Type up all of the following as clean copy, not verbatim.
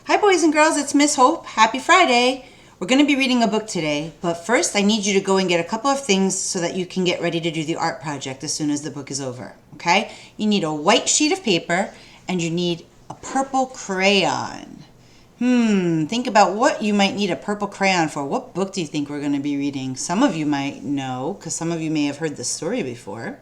Hi boys and girls, it's Miss Hope. Happy Friday. We're going to be reading a book today, but first I need you to go and get a couple of things so that you can get ready to do the art project as soon as the book is over, okay? You need a white sheet of paper and you need a purple crayon. Think about what you might need a purple crayon for. What book do you think we're going to be reading? Some of you might know because some of you may have heard the story before.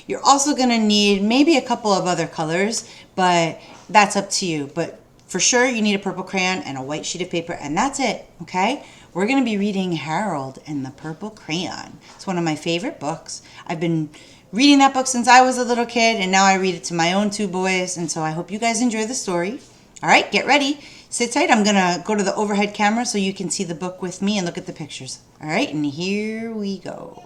You're also going to need maybe a couple of other colors, but that's up to you. But for sure, you need a purple crayon and a white sheet of paper, and that's it, okay? We're going to be reading Harold and the Purple Crayon. It's one of my favorite books. I've been reading that book since I was a little kid, and now I read it to my own two boys, and so I hope you guys enjoy the story. All right, get ready. Sit tight. I'm going to go to the overhead camera so you can see the book with me and look at the pictures. All right, and here we go.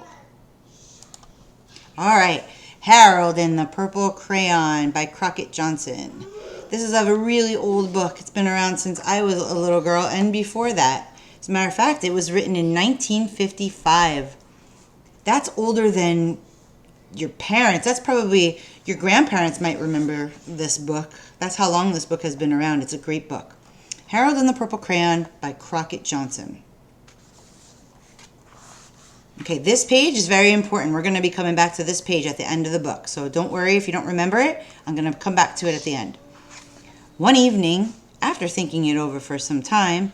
All right, Harold and the Purple Crayon by Crockett Johnson. This is a really old book. It's been around since I was a little girl and before that. As a matter of fact, it was written in 1955. That's older than your parents. That's probably your grandparents might remember this book. That's how long this book has been around. It's a great book. Harold and the Purple Crayon by Crockett Johnson. Okay, this page is very important. We're going to be coming back to this page at the end of the book. So don't worry if you don't remember it. I'm going to come back to it at the end. One evening, after thinking it over for some time,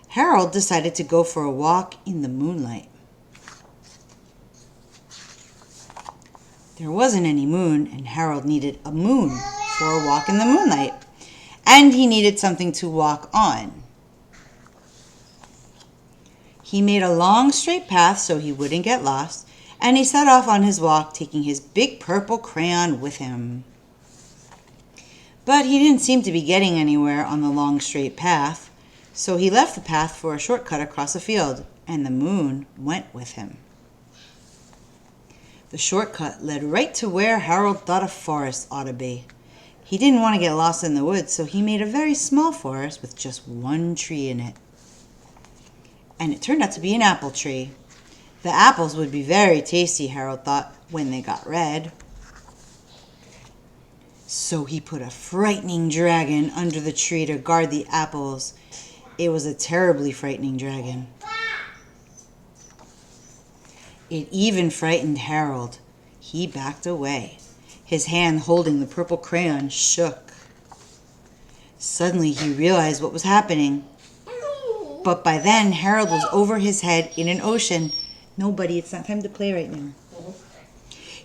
Harold decided to go for a walk in the moonlight. There wasn't any moon, and Harold needed a moon for a walk in the moonlight. And he needed something to walk on. He made a long straight path so he wouldn't get lost, and he set off on his walk, taking his big purple crayon with him. But he didn't seem to be getting anywhere on the long straight path, so he left the path for a shortcut across a field, and the moon went with him. The shortcut led right to where Harold thought a forest ought to be. He didn't want to get lost in the woods, so he made a very small forest with just one tree in it. And it turned out to be an apple tree. The apples would be very tasty, Harold thought, when they got red. So he put a frightening dragon under the tree to guard the apples. It was a terribly frightening dragon. It even frightened Harold. He backed away. His hand holding the purple crayon shook. Suddenly he realized what was happening. But by then, Harold was over his head in an ocean. No, buddy, it's not time to play right now.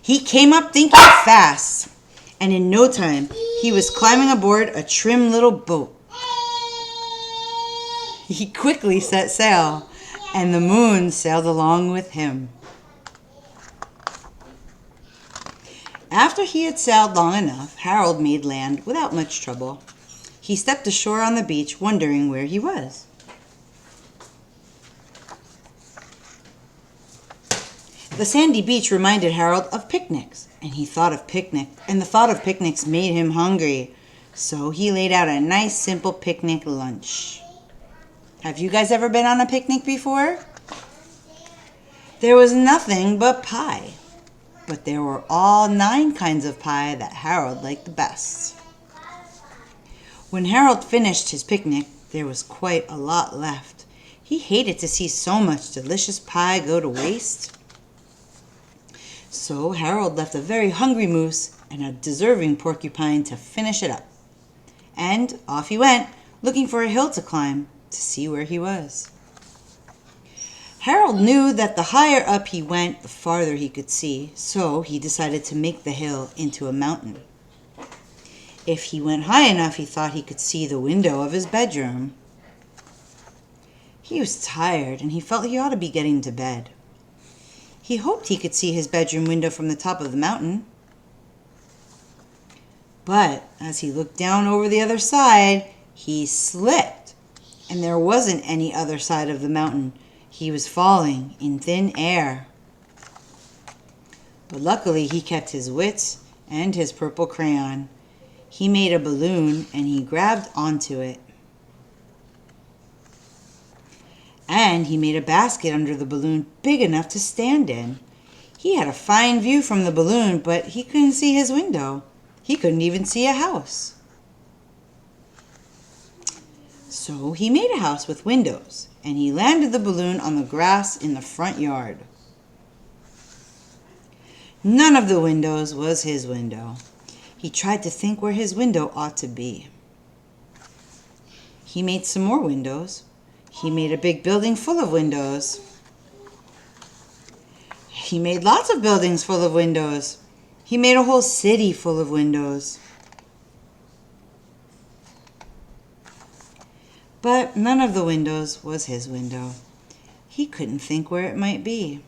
He came up thinking fast. And in no time, he was climbing aboard a trim little boat. He quickly set sail, and the moon sailed along with him. After he had sailed long enough, Harold made land without much trouble. He stepped ashore on the beach, wondering where he was. The sandy beach reminded Harold of picnics, and the thought of picnics made him hungry. So he laid out a nice, simple picnic lunch. Have you guys ever been on a picnic before? There was nothing but pie, but there were all 9 kinds of pie that Harold liked the best. When Harold finished his picnic, there was quite a lot left. He hated to see so much delicious pie go to waste. So Harold left a very hungry moose and a deserving porcupine to finish it up. And off he went, looking for a hill to climb to see where he was. Harold knew that the higher up he went, the farther he could see, so he decided to make the hill into a mountain. If he went high enough, he thought he could see the window of his bedroom. He was tired, and he felt he ought to be getting to bed. He hoped he could see his bedroom window from the top of the mountain. But as he looked down over the other side, he slipped, and there wasn't any other side of the mountain. He was falling in thin air. But luckily he kept his wits and his purple crayon. He made a balloon and he grabbed onto it. And he made a basket under the balloon big enough to stand in. He had a fine view from the balloon, but he couldn't see his window. He couldn't even see a house. So he made a house with windows, and he landed the balloon on the grass in the front yard. None of the windows was his window. He tried to think where his window ought to be. He made some more windows. He made a big building full of windows. He made lots of buildings full of windows. He made a whole city full of windows. But none of the windows was his window. He couldn't think where it might be.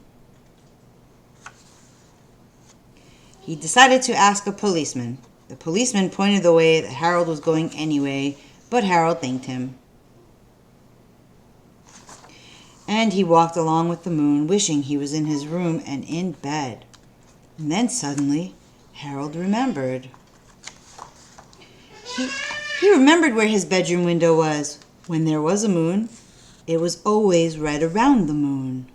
He decided to ask a policeman. The policeman pointed the way that Harold was going anyway, but Harold thanked him. And he walked along with the moon, wishing he was in his room and in bed. And then suddenly, Harold remembered. He remembered where his bedroom window was. When there was a moon, it was always right around the moon.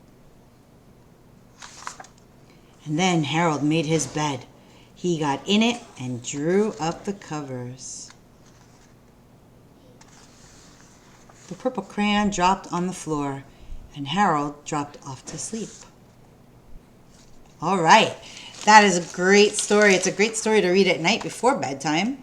And then Harold made his bed. He got in it and drew up the covers. The purple crayon dropped on the floor, and Harold dropped off to sleep. All right, that is a great story. It's a great story to read at night before bedtime.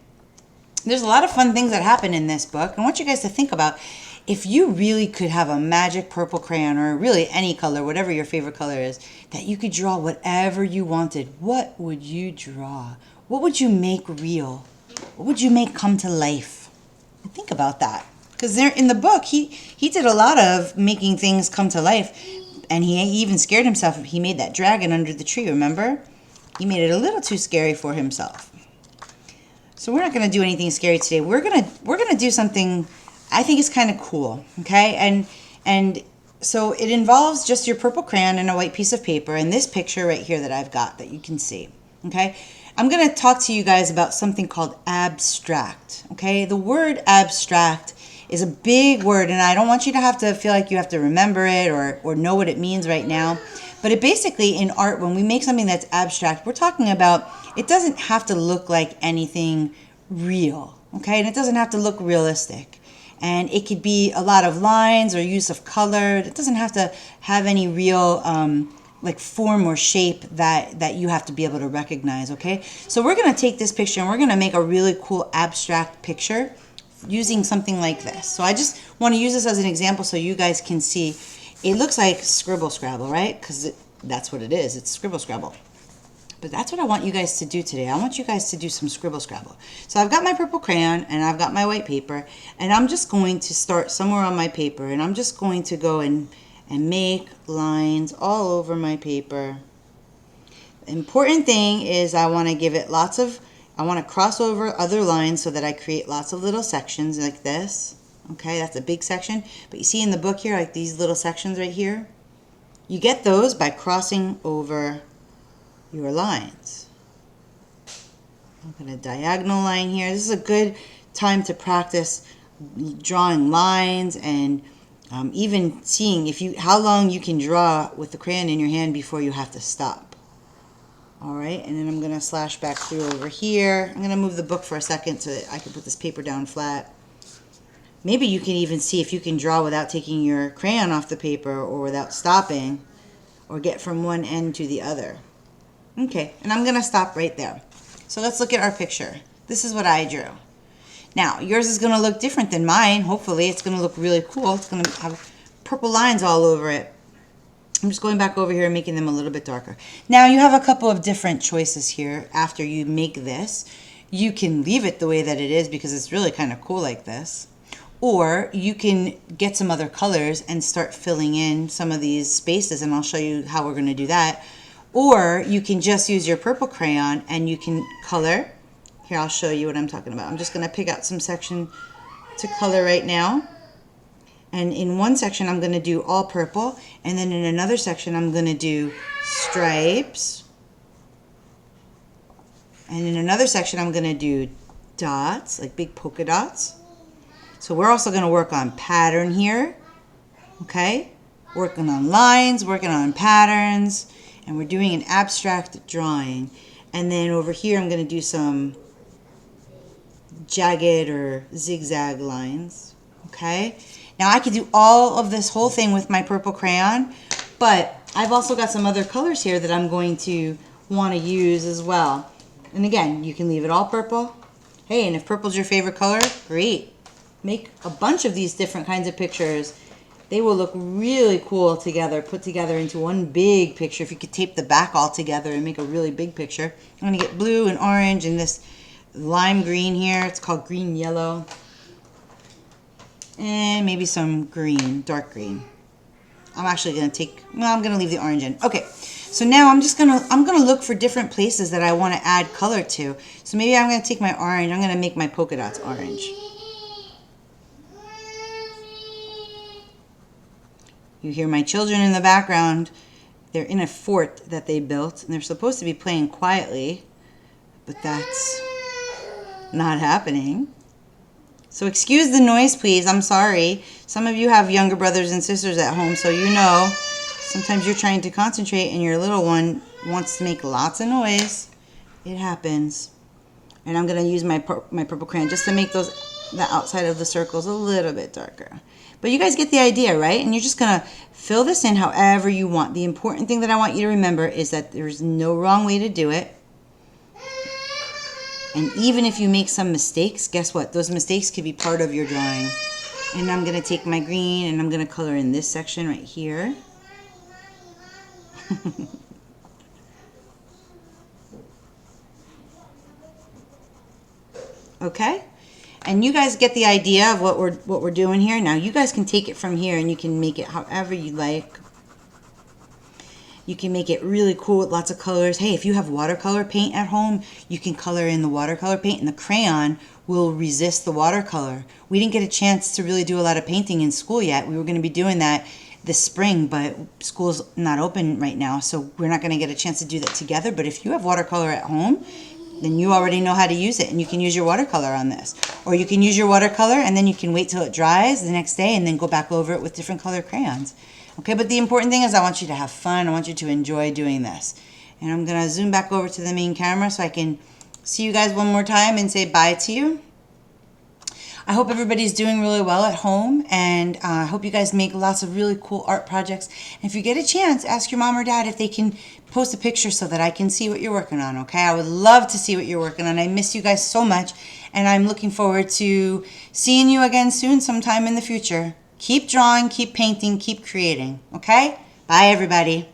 There's a lot of fun things that happen in this book. I want you guys to think about if you really could have a magic purple crayon, or really any color, whatever your favorite color is, that you could draw whatever you wanted, what would you draw? What would you make real? What would you make come to life? Think about that. Because in the book, he did a lot of making things come to life. And he even scared himself. He made that dragon under the tree, remember? He made it a little too scary for himself. So we're not going to do anything scary today. We're gonna do something I think is kind of cool, okay? And so it involves just your purple crayon and a white piece of paper and this picture right here that I've got that you can see, okay? I'm going to talk to you guys about something called abstract, okay? The word abstract is a big word, and I don't want you to have to feel like you have to remember it or know what it means right now. But it basically, in art, when we make something that's abstract, we're talking about it doesn't have to look like anything real, okay? And it doesn't have to look realistic. And it could be a lot of lines or use of color. It doesn't have to have any real like form or shape that you have to be able to recognize, okay? So we're going to take this picture and we're going to make a really cool abstract picture using something like this. So I just want to use this as an example so you guys can see. It looks like Scribble Scrabble, right? Because that's what it is. It's Scribble Scrabble. But that's what I want you guys to do today. I want you guys to do some Scribble Scrabble. So I've got my purple crayon and I've got my white paper. And I'm just going to start somewhere on my paper. And I'm just going to go and make lines all over my paper. The important thing is I want to give it I want to cross over other lines so that I create lots of little sections like this. Okay, that's a big section. But you see in the book here, like these little sections right here, you get those by crossing over your lines. I'm going to diagonal line here. This is a good time to practice drawing lines and even seeing how long you can draw with the crayon in your hand before you have to stop. All right, and then I'm going to slash back through over here. I'm going to move the book for a second so that I can put this paper down flat. Maybe you can even see if you can draw without taking your crayon off the paper or without stopping or get from one end to the other. Okay, and I'm going to stop right there. So let's look at our picture. This is what I drew. Now, yours is going to look different than mine. Hopefully, it's going to look really cool. It's going to have purple lines all over it. I'm just going back over here and making them a little bit darker. Now, you have a couple of different choices here after you make this. You can leave it the way that it is because it's really kind of cool like this. Or you can get some other colors and start filling in some of these spaces, and I'll show you how we're going to do that. Or you can just use your purple crayon and you can color. Here, I'll show you what I'm talking about. I'm just going to pick out some section to color right now. And in one section, I'm going to do all purple. And then in another section, I'm going to do stripes. And in another section, I'm going to do dots, like big polka dots. So we're also going to work on pattern here. Okay? Working on lines, working on patterns. And we're doing an abstract drawing. And then over here, I'm going to do some jagged or zigzag lines. Okay, now I could do all of this whole thing with my purple crayon, but I've also got some other colors here that I'm going to want to use as well. And again, you can leave it all purple. Hey, and if purple's your favorite color, great. Make a bunch of these different kinds of pictures. They will look really cool together, put together into one big picture. If you could tape the back all together and make a really big picture. I'm going to get blue and orange and this lime green here. It's called green yellow. And maybe some green, dark green. I'm actually going to take, well, I'm going to leave the orange in. Okay, so now I'm going to look for different places that I want to add color to. So maybe I'm going to take my orange, I'm going to make my polka dots orange. You hear my children in the background. They're in a fort that they built, and they're supposed to be playing quietly, but that's not happening. So excuse the noise, please. I'm sorry. Some of you have younger brothers and sisters at home, so you know sometimes you're trying to concentrate and your little one wants to make lots of noise. It happens. And I'm going to use my purple crayon just to make the outside of the circles a little bit darker. But you guys get the idea, right? And you're just going to fill this in however you want. The important thing that I want you to remember is that there's no wrong way to do it. And even if you make some mistakes, guess what? Those mistakes could be part of your drawing. And I'm going to take my green and I'm going to color in this section right here. Okay? And you guys get the idea of what we're doing here. Now you guys can take it from here and you can make it however you like. You can make it really cool with lots of colors. Hey, if you have watercolor paint at home, you can color in the watercolor paint, and the crayon will resist the watercolor. We didn't get a chance to really do a lot of painting in school yet. We were going to be doing that this spring, but school's not open right now, so we're not going to get a chance to do that together. But if you have watercolor at home, then you already know how to use it, and you can use your watercolor on this. Or you can use your watercolor, and then you can wait till it dries the next day, and then go back over it with different color crayons. Okay, but the important thing is I want you to have fun. I want you to enjoy doing this. And I'm going to zoom back over to the main camera so I can see you guys one more time and say bye to you. I hope everybody's doing really well at home, and I hope you guys make lots of really cool art projects. And if you get a chance, ask your mom or dad if they can post a picture so that I can see what you're working on, okay? I would love to see what you're working on. I miss you guys so much, and I'm looking forward to seeing you again soon sometime in the future. Keep drawing, keep painting, keep creating, okay? Bye, everybody.